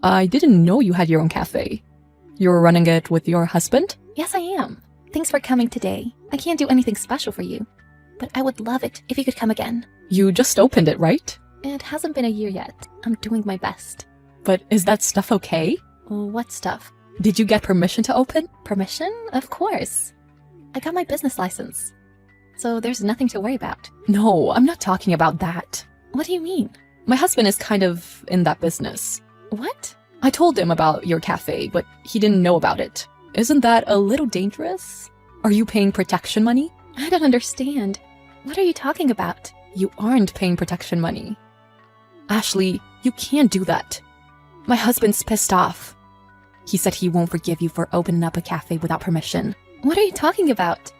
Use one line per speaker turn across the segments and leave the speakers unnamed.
I didn't know you had your own cafe. You're running it with your husband?
Yes, I am. Thanks for coming today. I can't do anything special for you, but I would love it if you could come again.
You just opened it, right?
It hasn't been a year yet. I'm doing my best.
But is that stuff okay?
What stuff?
Did you get permission to open?
Permission? Of course. I got my business license, so there's nothing to worry about.
No, I'm not talking about that.
What do you mean?
My husband is kind of in that business.
What?
I told him about your cafe, but he didn't know about it. Isn't that a little dangerous? Are you paying protection money?
I don't understand. What are you talking about?
You aren't paying protection money. Ashley, you can't do that. My husband's pissed off. He said he won't forgive you for opening up a cafe without permission.
What are you talking about?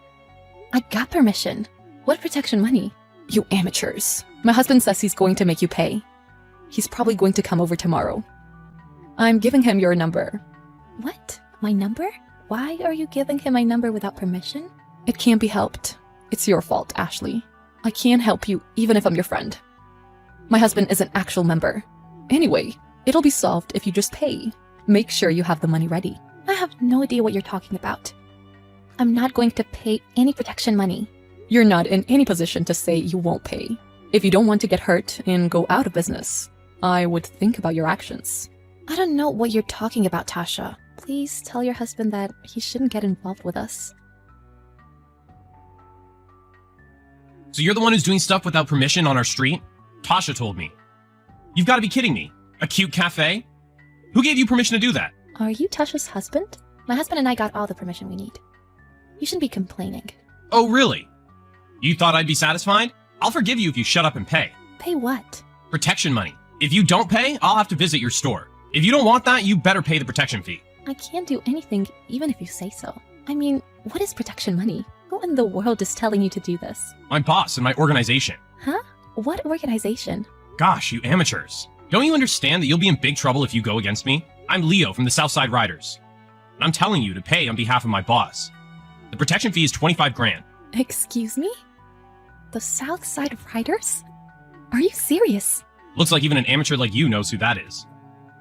I got permission. What protection money?
You amateurs. My husband says he's going to make you pay. He's probably going to come over tomorrow. I'm giving him your number.
What? My number? Why are you giving him my number without permission?
It can't be helped. It's your fault, Ashley. I can't help you even if I'm your friend. My husband is an actual member. Anyway, it'll be solved if you just pay. Make sure you have the money ready.
I have no idea what you're talking about. I'm not going to pay any protection money.
You're not in any position to say you won't pay. If you don't want to get hurt and go out of business, I would think about your actions.
I don't know what you're talking about, Tasha. Please tell your husband that he shouldn't get involved with us.
So you're the one who's doing stuff without permission on our street? Tasha told me. You've got to be kidding me. A cute cafe? Who gave you permission to do that?
Are you Tasha's husband? My husband and I got all the permission we need. You shouldn't be complaining.
Oh, really? You thought I'd be satisfied? I'll forgive you if you shut up and pay.
Pay what?
Protection money. If you don't pay, I'll have to visit your store. If you don't want that, you better pay the protection fee.
I can't do anything even if you say so. I mean, what is protection money? Who in the world is telling you to do this?
My boss and my organization.
Huh? What organization?
Gosh, you amateurs. Don't you understand that you'll be in big trouble if you go against me? I'm Leo from the Southside Riders. And I'm telling you to pay on behalf of my boss. The protection fee is 25 grand.
Excuse me? The Southside Riders? Are you serious?
Looks like even an amateur like you knows who that is.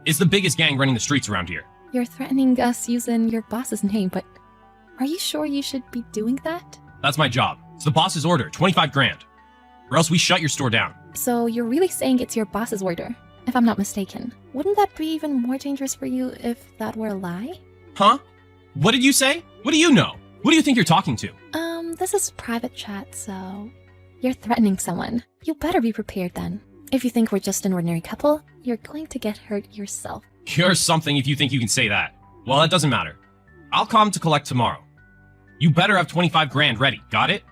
It's the biggest gang running the streets around here.
You're threatening us using your boss's name, but are you sure you should be doing that?
That's my job. It's the boss's order, 25 grand. Or else we shut your store down.
So you're really saying it's your boss's order, if I'm not mistaken. Wouldn't that be even more dangerous for you if that were a lie?
Huh? What did you say? What do you know? Who do you think you're talking to?
This is private chat, so... You're threatening someone. You better be prepared then. If you think we're just an ordinary couple, you're going to get hurt yourself.
You're something if you think you can say that. Well, that doesn't matter. I'll come to collect tomorrow. You better have 25 grand ready, got it?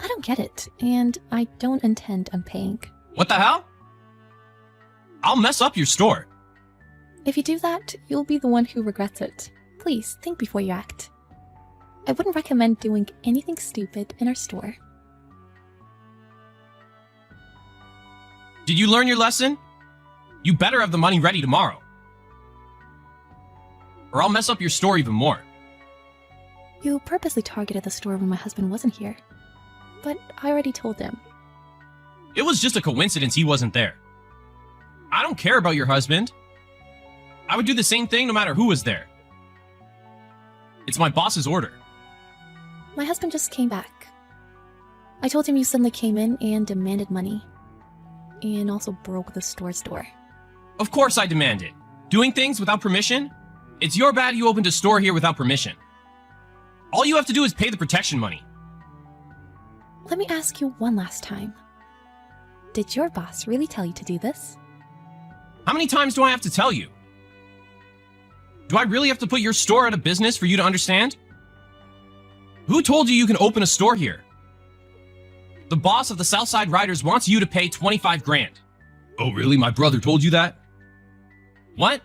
I don't get it, and I don't intend on paying.
What the hell? I'll mess up your store.
If you do that, you'll be the one who regrets it. Please, think before you act. I wouldn't recommend doing anything stupid in our store.
Did you learn your lesson? You better have the money ready tomorrow. Or I'll mess up your store even more.
You purposely targeted the store when my husband wasn't here. But I already told him.
It was just a coincidence he wasn't there. I don't care about your husband. I would do the same thing no matter who was there. It's my boss's order.
My husband just came back. I told him you suddenly came in and demanded money. And also broke the store's door.
Of course I demand it. Doing things without permission? It's your bad you opened a store here without permission. All you have to do is pay the protection money.
Let me ask you one last time. Did your boss really tell you to do this?
How many times do I have to tell you? Do I really have to put your store out of business for you to understand? Who told you you can open a store here? The boss of the Southside Riders wants you to pay 25 grand. Oh, really? My brother told you that? What?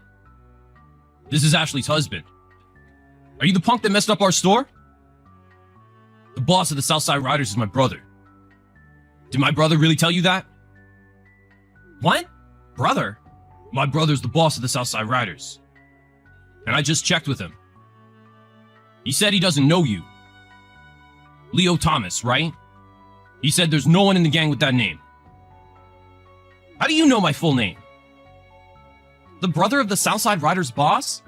This is Ashley's husband. Are you the punk that messed up our store? The boss of the Southside Riders is my brother. Did my brother really tell you that? What? Brother? My brother's the boss of the Southside Riders. And I just checked with him. He said he doesn't know you. Leo Thomas, right? He said there's no one in the gang with that name. How do you know my full name? The brother of the Southside Riders boss?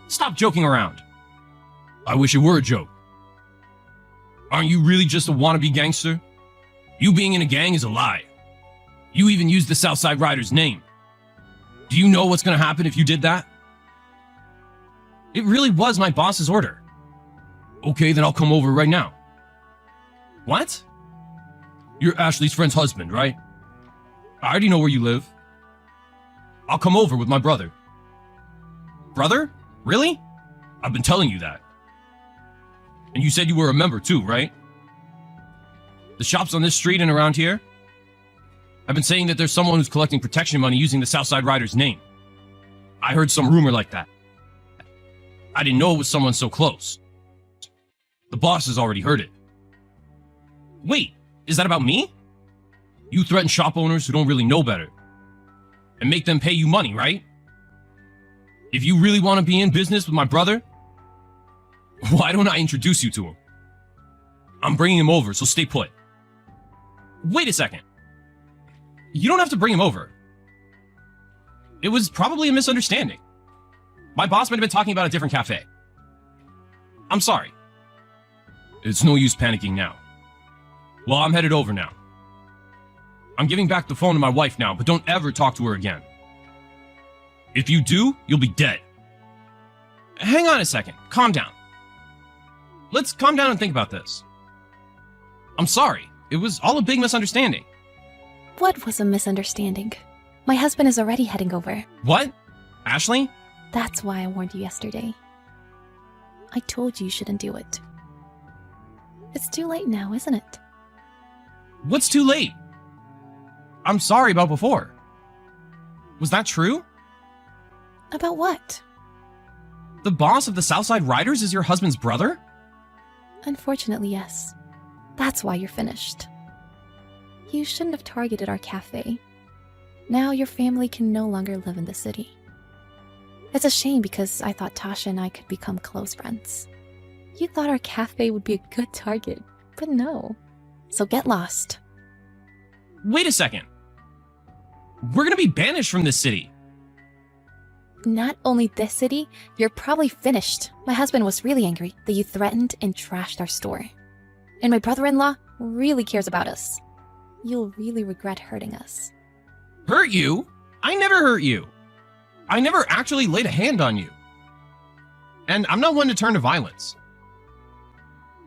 Stop joking around. I wish it were a joke. Aren't you really just a wannabe gangster? You being in a gang is a lie. You even used the Southside Riders name. Do you know what's gonna happen if you did that? It really was my boss's order. Okay, then I'll come over right now. What? You're Ashley's friend's husband, right? I already know where you live. I'll come over with my brother. Brother? Really? I've been telling you that. And you said you were a member too, right? The shops on this street and around here? I've been saying that there's someone who's collecting protection money using the Southside Riders name. I heard some rumor like that. I didn't know it was someone so close. The boss has already heard it. Wait, is that about me? You threaten shop owners who don't really know better and make them pay you money, right? If you really want to be in business with my brother, why don't I introduce you to him? I'm bringing him over, so stay put. Wait a second. You don't have to bring him over. It was probably a misunderstanding. My boss might have been talking about a different cafe. I'm sorry. It's no use panicking now. Well, I'm headed over now. I'm giving back the phone to my wife now, but don't ever talk to her again. If you do, you'll be dead. Hang on a second. Calm down. Let's calm down and think about this. I'm sorry. It was all a big misunderstanding.
What was a misunderstanding? My husband is already heading over.
What? Ashley?
That's why I warned you yesterday. I told you shouldn't do it. It's too late now, isn't it?
What's too late? I'm sorry about before. Was that true?
About what?
The boss of the Southside Riders is your husband's brother?
Unfortunately, yes. That's why you're finished. You shouldn't have targeted our cafe. Now your family can no longer live in the city. It's a shame because I thought Tasha and I could become close friends. You thought our cafe would be a good target, but no. So get lost.
Wait a second. We're gonna be banished from this city.
Not only this city, you're probably finished. My husband was really angry that you threatened and trashed our store. And my brother-in-law really cares about us. You'll really regret hurting us.
Hurt you? I never hurt you. I never actually laid a hand on you. And I'm not one to turn to violence.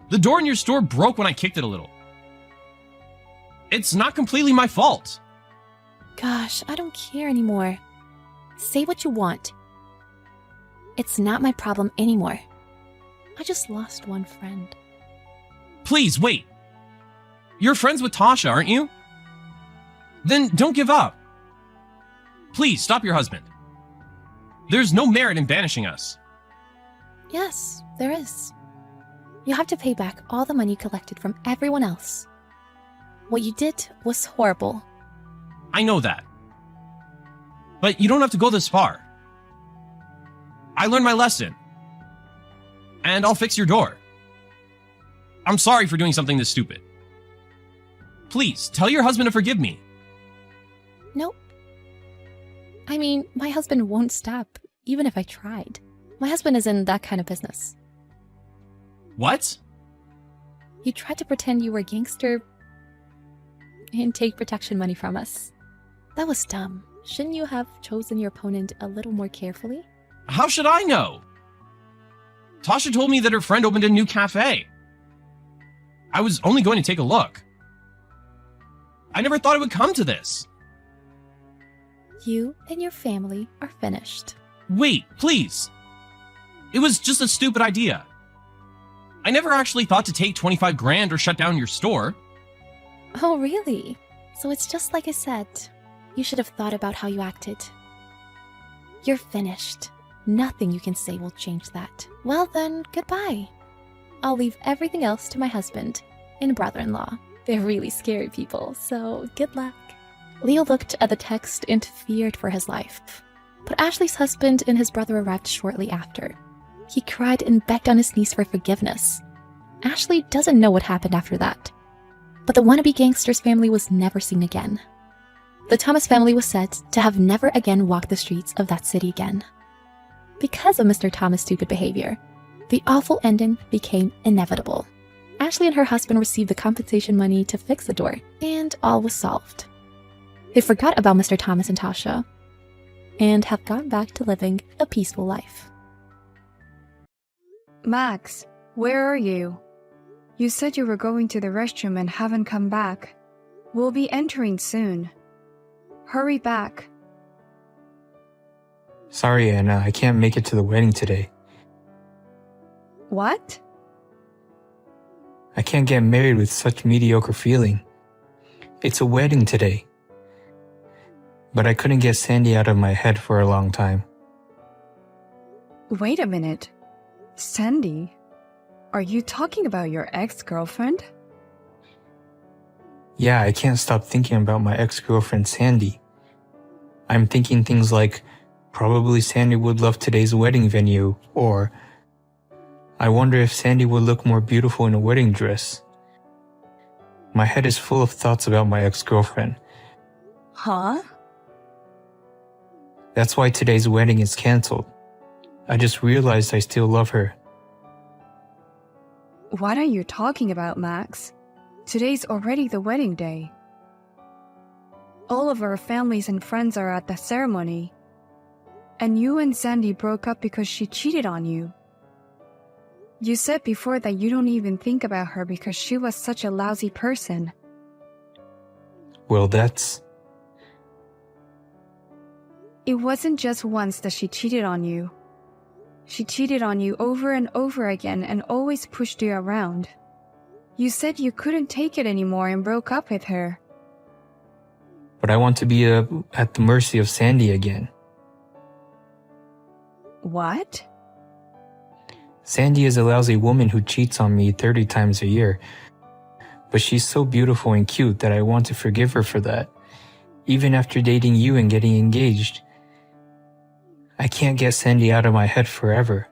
The door in your store broke when I kicked it a little. It's not completely my fault.
Gosh, I don't care anymore. Say what you want. It's not my problem anymore. I just lost one friend.
Please, wait. You're friends with Tasha, aren't you? Then don't give up. Please, stop your husband. There's no merit in banishing us.
Yes, there is. You have to pay back all the money collected from everyone else. What you did was horrible.
I know that. But you don't have to go this far. I learned my lesson. And I'll fix your door. I'm sorry for doing something this stupid. Please, tell your husband to forgive me.
Nope. I mean, my husband won't stop, even if I tried. My husband is in that kind of business.
What?
You tried to pretend you were a gangster and take protection money from us. That was dumb. Shouldn't you have chosen your opponent a little more carefully?
How should I know? Tasha told me that her friend opened a new cafe. I was only going to take a look. I never thought it would come to this.
You and your family are finished.
Wait, please. It was just a stupid idea. I never actually thought to take 25 grand or shut down your store.
Oh, really? So it's just like I said. You should have thought about how you acted. You're finished. Nothing you can say will change that. Well then, goodbye. I'll leave everything else to my husband and brother-in-law. They're really scary people, so good luck. Leo looked at the text and feared for his life. But Ashley's husband and his brother arrived shortly after. He cried and begged on his knees for forgiveness. Ashley doesn't know what happened after that. But the wannabe gangster's family was never seen again. The Thomas family was said to have never again walked the streets of that city again. Because of Mr. Thomas' stupid behavior, the awful ending became inevitable. Ashley and her husband received the compensation money to fix the door, and all was solved. They forgot about Mr. Thomas and Tasha, and have gone back to living a peaceful life.
Max, where are you? You said you were going to the restroom and haven't come back. We'll be entering soon. Hurry back.
Sorry, Anna, I can't make it to the wedding today.
What?
I can't get married with such mediocre feeling. It's a wedding today. But I couldn't get Sandy out of my head for a long time.
Wait a minute. Sandy? Are you talking about your ex-girlfriend?
Yeah, I can't stop thinking about my ex-girlfriend Sandy. I'm thinking things like, probably Sandy would love today's wedding venue, or I wonder if Sandy would look more beautiful in a wedding dress. My head is full of thoughts about my ex-girlfriend.
Huh?
That's why today's wedding is canceled. I just realized I still love her.
What are you talking about, Max? Today's already the wedding day. All of our families and friends are at the ceremony. And you and Sandy broke up because she cheated on you. You said before that you don't even think about her because she was such a lousy person.
Well, that's...
It wasn't just once that she cheated on you. She cheated on you over and over again and always pushed you around. You said you couldn't take it anymore and broke up with her.
But I want to be at the mercy of Sandy again.
What?
Sandy is a lousy woman who cheats on me 30 times a year. But she's so beautiful and cute that I want to forgive her for that, even after dating you and getting engaged. I can't get Sandy out of my head forever.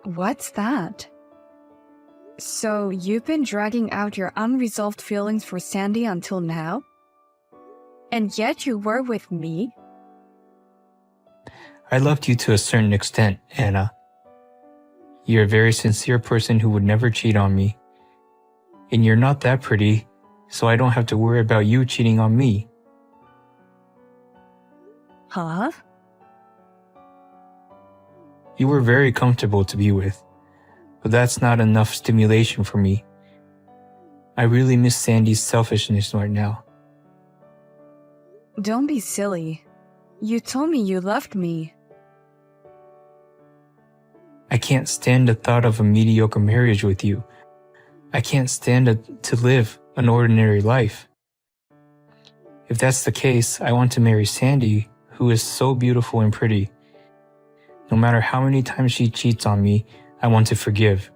What's that? So you've been dragging out your unresolved feelings for Sandy until now? And yet you were with me?
I loved you to a certain extent, Anna. You're a very sincere person who would never cheat on me. And you're not that pretty, so I don't have to worry about you cheating on me.
Huh?
You were very comfortable to be with, but that's not enough stimulation for me. I really miss Sandy's selfishness right now.
Don't be silly. You told me you loved me.
I can't stand the thought of a mediocre marriage with you. I can't stand to live an ordinary life. If that's the case, I want to marry Sandy, who is so beautiful and pretty. No matter how many times she cheats on me, I want to forgive.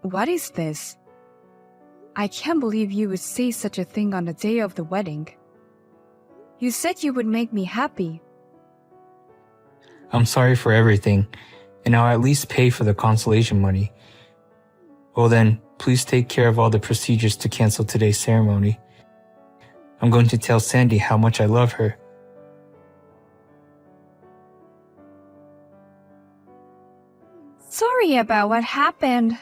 What is this? I can't believe you would say such a thing on the day of the wedding. You said you would make me happy.
I'm sorry for everything, and I'll at least pay for the consolation money. Well then, please take care of all the procedures to cancel today's ceremony. I'm going to tell Sandy how much I love her.
Sorry about what happened.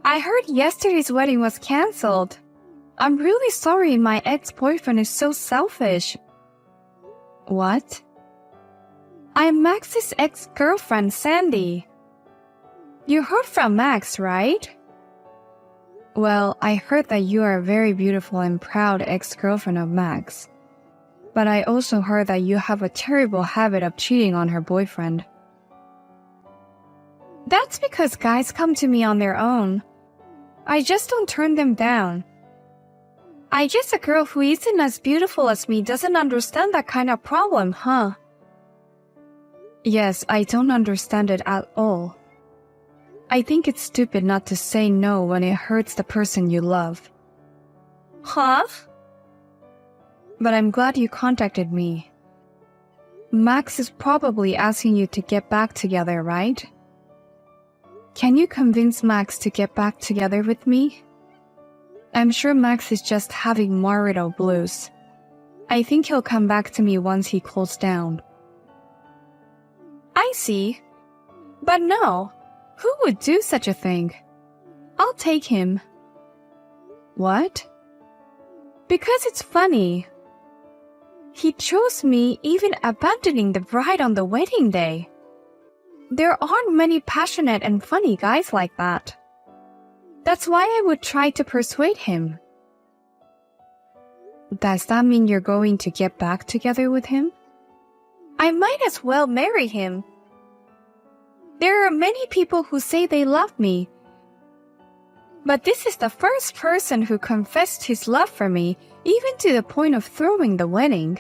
I heard yesterday's wedding was cancelled. I'm really sorry my ex-boyfriend is so selfish. What? I'm Max's ex-girlfriend, Sandy. You heard from Max, right? Well, I heard that you are a very beautiful and proud ex-girlfriend of Max. But I also heard that you have a terrible habit of cheating on her boyfriend. That's because guys come to me on their own. I just don't turn them down. I guess a girl who isn't as beautiful as me doesn't understand that kind of problem, huh? Yes, I don't understand it at all. I think it's stupid not to say no when it hurts the person you love. Huh? But I'm glad you contacted me. Max is probably asking you to get back together, right? Can you convince Max to get back together with me? I'm sure Max is just having marital blues. I think he'll come back to me once he cools down. I see. But no, who would do such a thing? I'll take him. What? Because it's funny. He chose me even abandoning the bride on the wedding day. There aren't many passionate and funny guys like that. That's why I would try to persuade him. Does that mean you're going to get back together with him? I might as well marry him. There are many people who say they love me. But this is the first person who confessed his love for me, even to the point of throwing the wedding.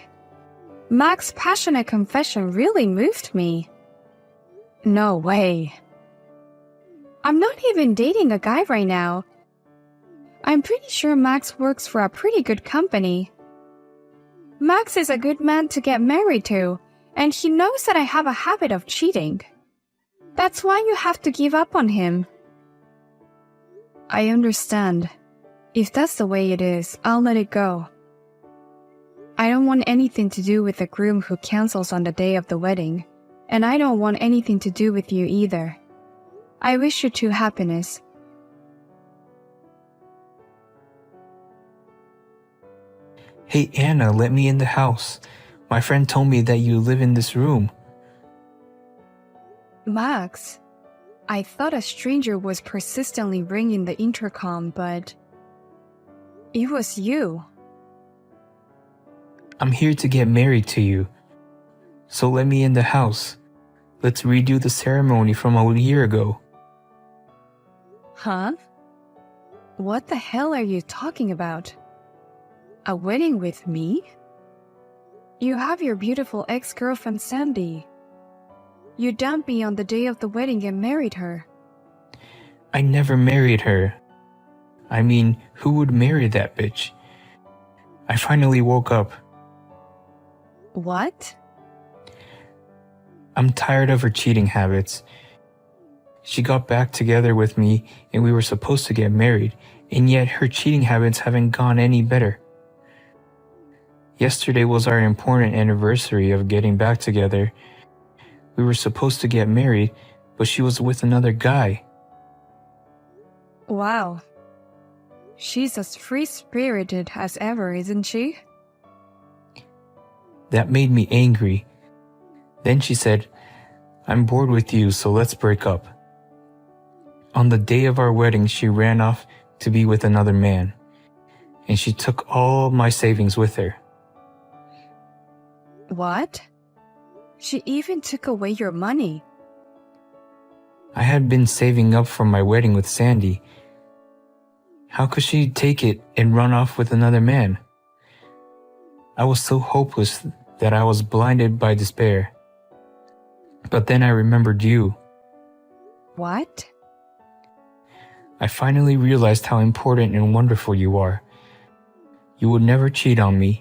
Mac's passionate confession really moved me. No way. I'm not even dating a guy right now. I'm pretty sure Max works for a pretty good company. Max is a good man to get married to, and he knows that I have a habit of cheating. That's why you have to give up on him. I understand. If that's the way it is, I'll let it go. I don't want anything to do with the groom who cancels on the day of the wedding, and I don't want anything to do with you either. I wish you two happiness.
Hey Anna, let me in the house. My friend told me that you live in this room.
Max, I thought a stranger was persistently ringing the intercom, but it was you.
I'm here to get married to you. So let me in the house. Let's redo the ceremony from a year ago.
Huh? What the hell are you talking about? A wedding with me? You have your beautiful ex-girlfriend Sandy. You dumped me on the day of the wedding and married her.
I never married her. I mean, who would marry that bitch? I finally woke up.
What?
I'm tired of her cheating habits. She got back together with me and we were supposed to get married, and yet her cheating habits haven't gone any better. Yesterday was our important anniversary of getting back together. We were supposed to get married, but she was with another guy.
Wow. She's as free-spirited as ever, isn't she?
That made me angry. Then she said, "I'm bored with you, so let's break up." On the day of our wedding, she ran off to be with another man, and she took all my savings with her.
What? She even took away your money.
I had been saving up for my wedding with Sandy. How could she take it and run off with another man? I was so hopeless that I was blinded by despair. But then I remembered you.
What?
I finally realized how important and wonderful you are. You would never cheat on me.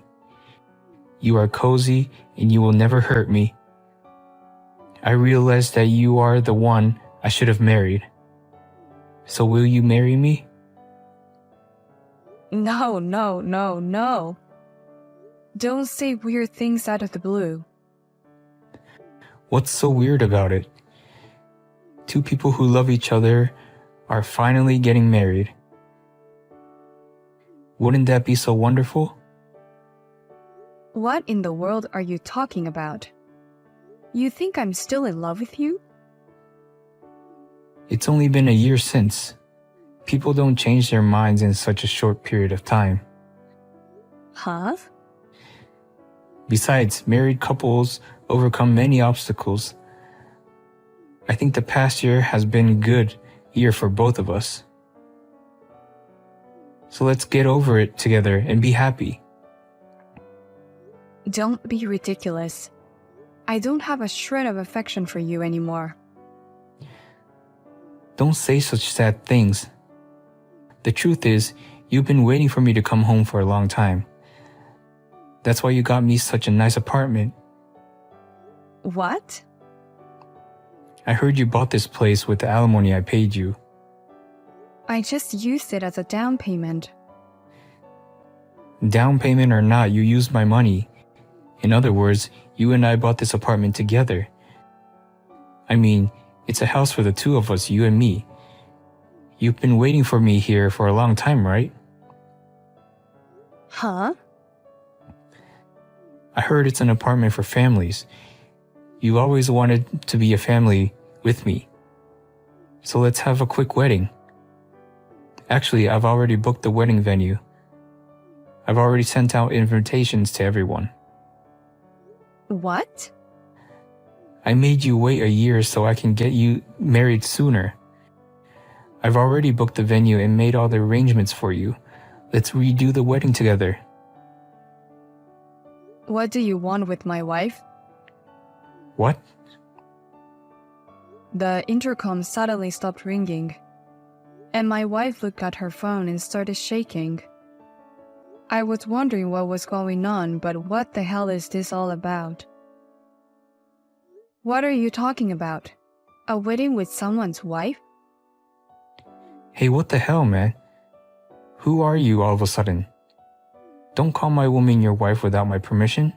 You are cozy and you will never hurt me. I realized that you are the one I should have married. So will you marry me?
No, no, no, no. Don't say weird things out of the blue.
What's so weird about it? Two people who love each other are finally getting married. Wouldn't that be so wonderful?
What in the world are you talking about? You think I'm still in love with you?
It's only been a year since. People don't change their minds in such a short period of time.
Huh?
Besides, married couples overcome many obstacles. I think the past year has been a good year for both of us. So let's get over it together and be happy.
Don't be ridiculous. I don't have a shred of affection for you anymore.
Don't say such sad things. The truth is, you've been waiting for me to come home for a long time. That's why you got me such a nice apartment.
What?
I heard you bought this place with the alimony I paid you.
I just used it as a down payment.
Down payment or not, you used my money. In other words, you and I bought this apartment together. I mean, it's a house for the two of us, you and me. You've been waiting for me here for a long time, right?
Huh?
I heard it's an apartment for families. You always wanted to be a family with me. So let's have a quick wedding. Actually, I've already booked the wedding venue. I've already sent out invitations to everyone.
What?
I made you wait a year so I can get you married sooner. I've already booked the venue and made all the arrangements for you. Let's redo the wedding together.
What do you want with my wife?
What?
The intercom suddenly stopped ringing, and my wife looked at her phone and started shaking. I was wondering what was going on, but what the hell is this all about? What are you talking about? A wedding with someone's wife?
Hey, what the hell, man? Who are you all of a sudden? Don't call my woman your wife without my permission.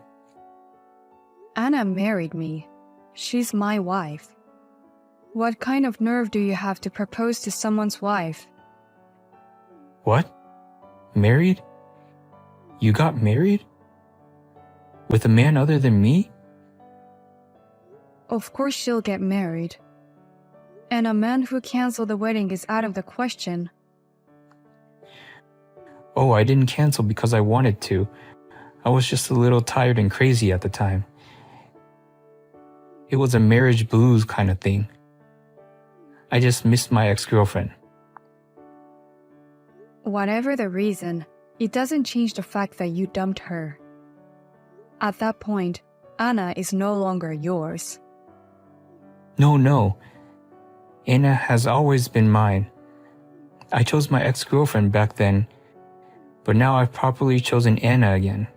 Anna married me. She's my wife. What kind of nerve do you have to propose to someone's wife?
What? Married? You got married? With a man other than me?
Of course she'll get married. And a man who canceled the wedding is out of the question.
Oh, I didn't cancel because I wanted to. I was just a little tired and crazy at the time. It was a marriage blues kind of thing. I just missed my ex-girlfriend.
Whatever the reason, it doesn't change the fact that you dumped her. At that point, Anna is no longer yours.
No. Anna has always been mine. I chose my ex-girlfriend back then, but now I've properly chosen Anna again.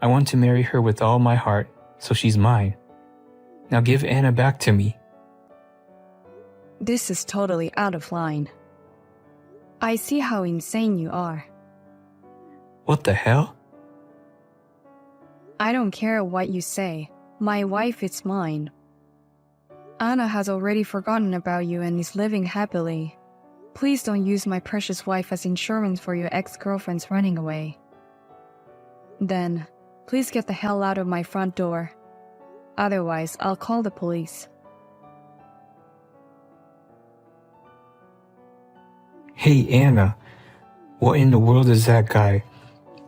I want to marry her with all my heart, so she's mine. Now give Anna back to me.
This is totally out of line. I see how insane you are.
What the hell?
I don't care what you say. My wife is mine. Anna has already forgotten about you and is living happily. Please don't use my precious wife as insurance for your ex-girlfriend's running away. Then, please get the hell out of my front door. Otherwise, I'll call the police.
Hey, Anna. What in the world is that guy?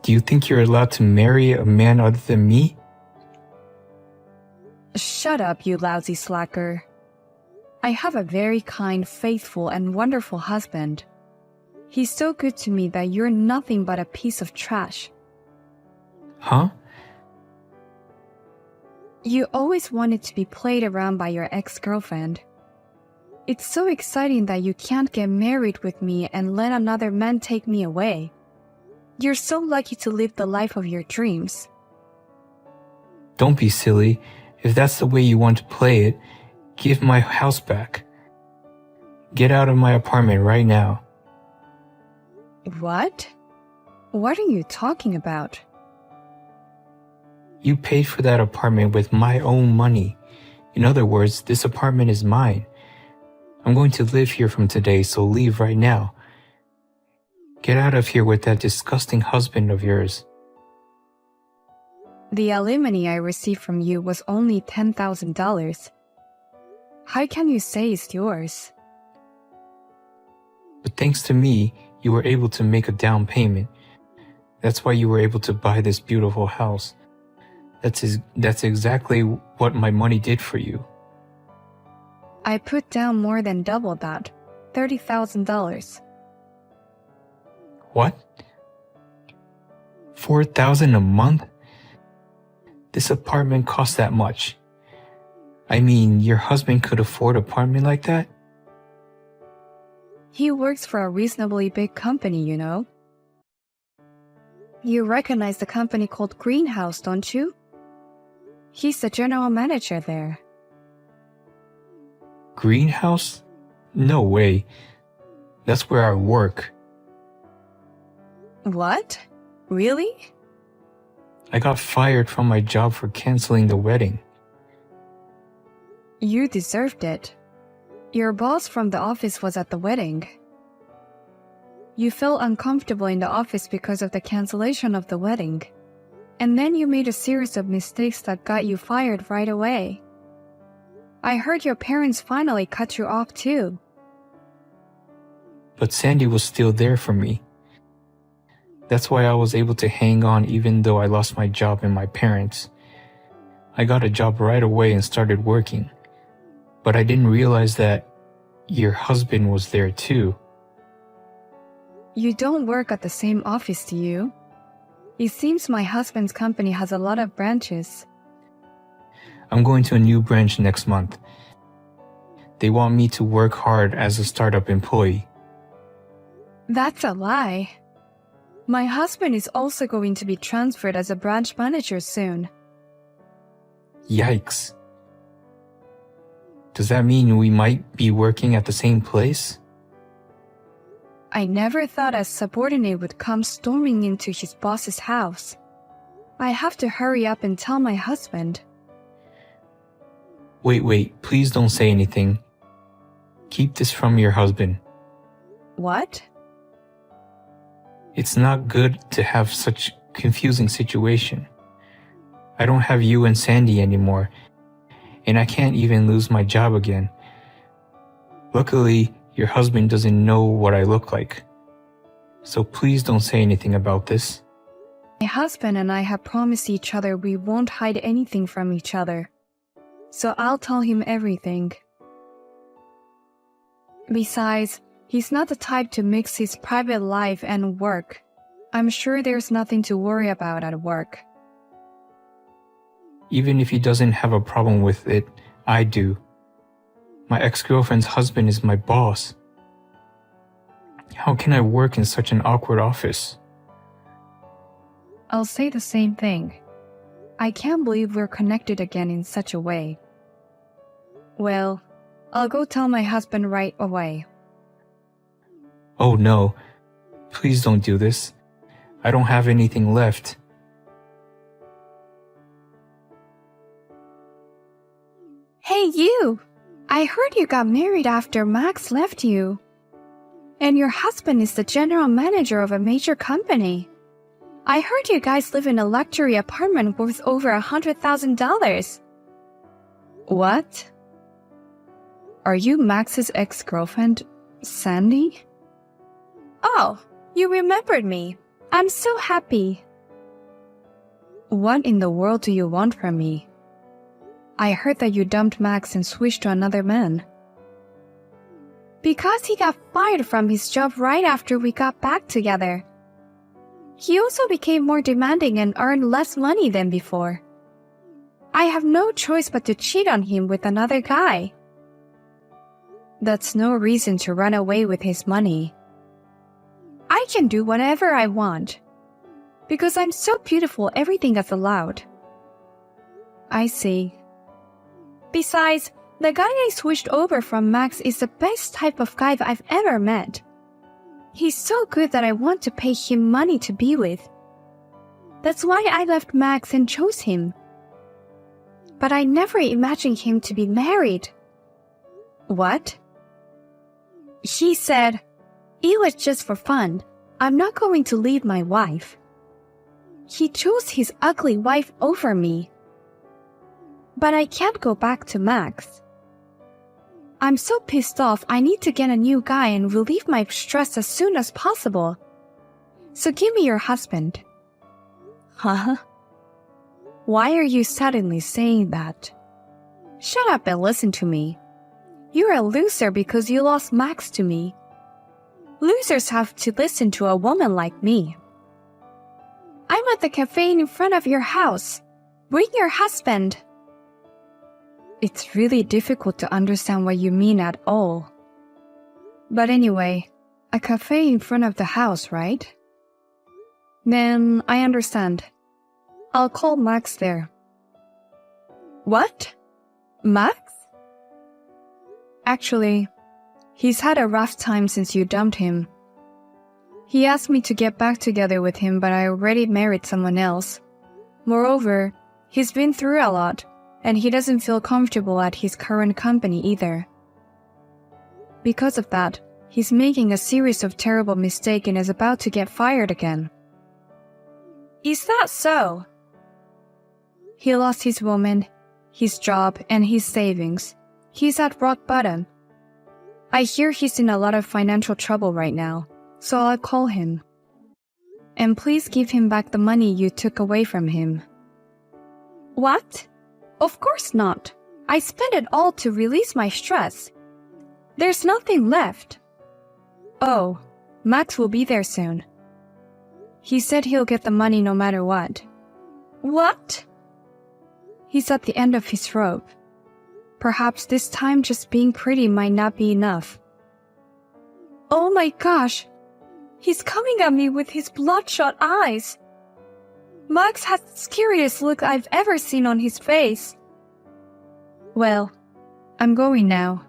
Do you think you're allowed to marry a man other than me?
Shut up, you lousy slacker. I have a very kind, faithful, and wonderful husband. He's so good to me that you're nothing but a piece of trash.
Huh?
You always wanted to be played around by your ex-girlfriend. It's so exciting that you can't get married with me and let another man take me away. You're so lucky to live the life of your dreams.
Don't be silly. If that's the way you want to play it, give my house back. Get out of my apartment right now.
What? What are you talking about?
You paid for that apartment with my own money. In other words, this apartment is mine. I'm going to live here from today, so leave right now. Get out of here with that disgusting husband of yours.
The alimony I received from you was only $10,000. How can you say it's yours?
But thanks to me, you were able to make a down payment. That's why you were able to buy this beautiful house. That's exactly what my money did for you.
I put down more than double that, $30,000.
What? $4,000 a month? This apartment costs that much. I mean, your husband could afford an apartment like that?
He works for a reasonably big company, you know. You recognize the company called Greenhouse, don't you? He's the general manager there.
Greenhouse? No way. That's where I work.
What? Really?
I got fired from my job for canceling the wedding.
You deserved it. Your boss from the office was at the wedding. You felt uncomfortable in the office because of the cancellation of the wedding. And then you made a series of mistakes that got you fired right away. I heard your parents finally cut you off too.
But Sandy was still there for me. That's why I was able to hang on even though I lost my job and my parents. I got a job right away and started working. But I didn't realize that your husband was there too.
You don't work at the same office, do you? It seems my husband's company has a lot of branches.
I'm going to a new branch next month. They want me to work hard as a startup employee.
That's a lie. My husband is also going to be transferred as a branch manager soon.
Yikes. Does that mean we might be working at the same place?
I never thought a subordinate would come storming into his boss's house. I have to hurry up and tell my husband.
Wait, please don't say anything. Keep this from your husband.
What?
It's not good to have such confusing situation. I don't have you and Sandy anymore, and I can't even lose my job again. Luckily, your husband doesn't know what I look like. So please don't say anything about this.
My husband and I have promised each other we won't hide anything from each other. So I'll tell him everything. Besides, he's not the type to mix his private life and work. I'm sure there's nothing to worry about at work.
Even if he doesn't have a problem with it, I do. My ex-girlfriend's husband is my boss. How can I work in such an awkward office?
I'll say the same thing. I can't believe we're connected again in such a way. Well, I'll go tell my husband right away.
Oh no, please don't do this. I don't have anything left.
Hey, you! I heard you got married after Max left you. And your husband is the general manager of a major company. I heard you guys live in a luxury apartment worth over $100,000. What? Are you Max's ex-girlfriend, Sandy? Oh, you remembered me. I'm so happy. What in the world do you want from me? I heard that you dumped Max and switched to another man. Because he got fired from his job right after we got back together. He also became more demanding and earned less money than before. I have no choice but to cheat on him with another guy. That's no reason to run away with his money. I can do whatever I want. Because I'm so beautiful, everything is allowed. I see. Besides, the guy I switched over from Max is the best type of guy that I've ever met. He's so good that I want to pay him money to be with. That's why I left Max and chose him. But I never imagined him to be married. What? He said, it was just for fun. I'm not going to leave my wife. He chose his ugly wife over me. But I can't go back to Max. I'm so pissed off, I need to get a new guy and relieve my stress as soon as possible. So give me your husband. Huh? Why are you suddenly saying that? Shut up and listen to me. You're a loser because you lost Max to me. Losers have to listen to a woman like me. I'm at the cafe in front of your house. Bring your husband. It's really difficult to understand what you mean at all. But anyway, a cafe in front of the house, right? Then I understand. I'll call Max there. What? Max? Actually, he's had a rough time since you dumped him. He asked me to get back together with him, but I already married someone else. Moreover, he's been through a lot, and he doesn't feel comfortable at his current company either. Because of that, he's making a series of terrible mistakes and is about to get fired again. Is that so? He lost his woman, his job, and his savings. He's at rock bottom. I hear he's in a lot of financial trouble right now, so I'll call him. And please give him back the money you took away from him. What? Of course not. I spent it all to release my stress. There's nothing left. Oh, Max will be there soon. He said he'll get the money no matter what. What? He's at the end of his rope. Perhaps this time just being pretty might not be enough. Oh my gosh! He's coming at me with his bloodshot eyes. Max has the scariest look I've ever seen on his face. Well, I'm going now.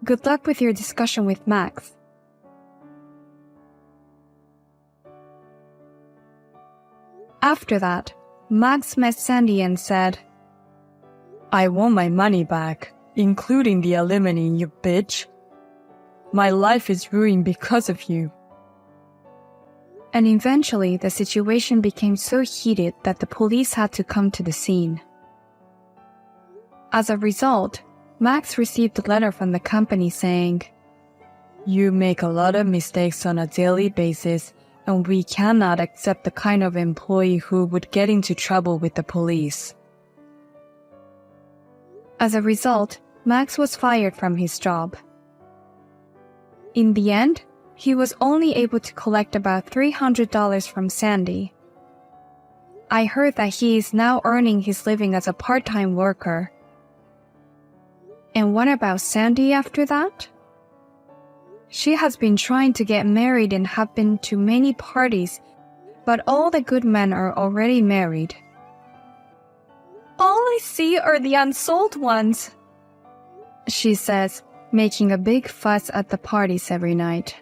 Good luck with your discussion with Max. After that, Max met Sandy and said, I want my money back, including the alimony, you bitch. My life is ruined because of you. And eventually, the situation became so heated that the police had to come to the scene. As a result, Max received a letter from the company saying, You make a lot of mistakes on a daily basis, and we cannot accept the kind of employee who would get into trouble with the police. As a result, Max was fired from his job. In the end, he was only able to collect about $300 from Sandy. I heard that he is now earning his living as a part-time worker. And what about Sandy after that? She has been trying to get married and have been to many parties, but all the good men are already married. All I see are the unsold ones, she says, making a big fuss at the parties every night.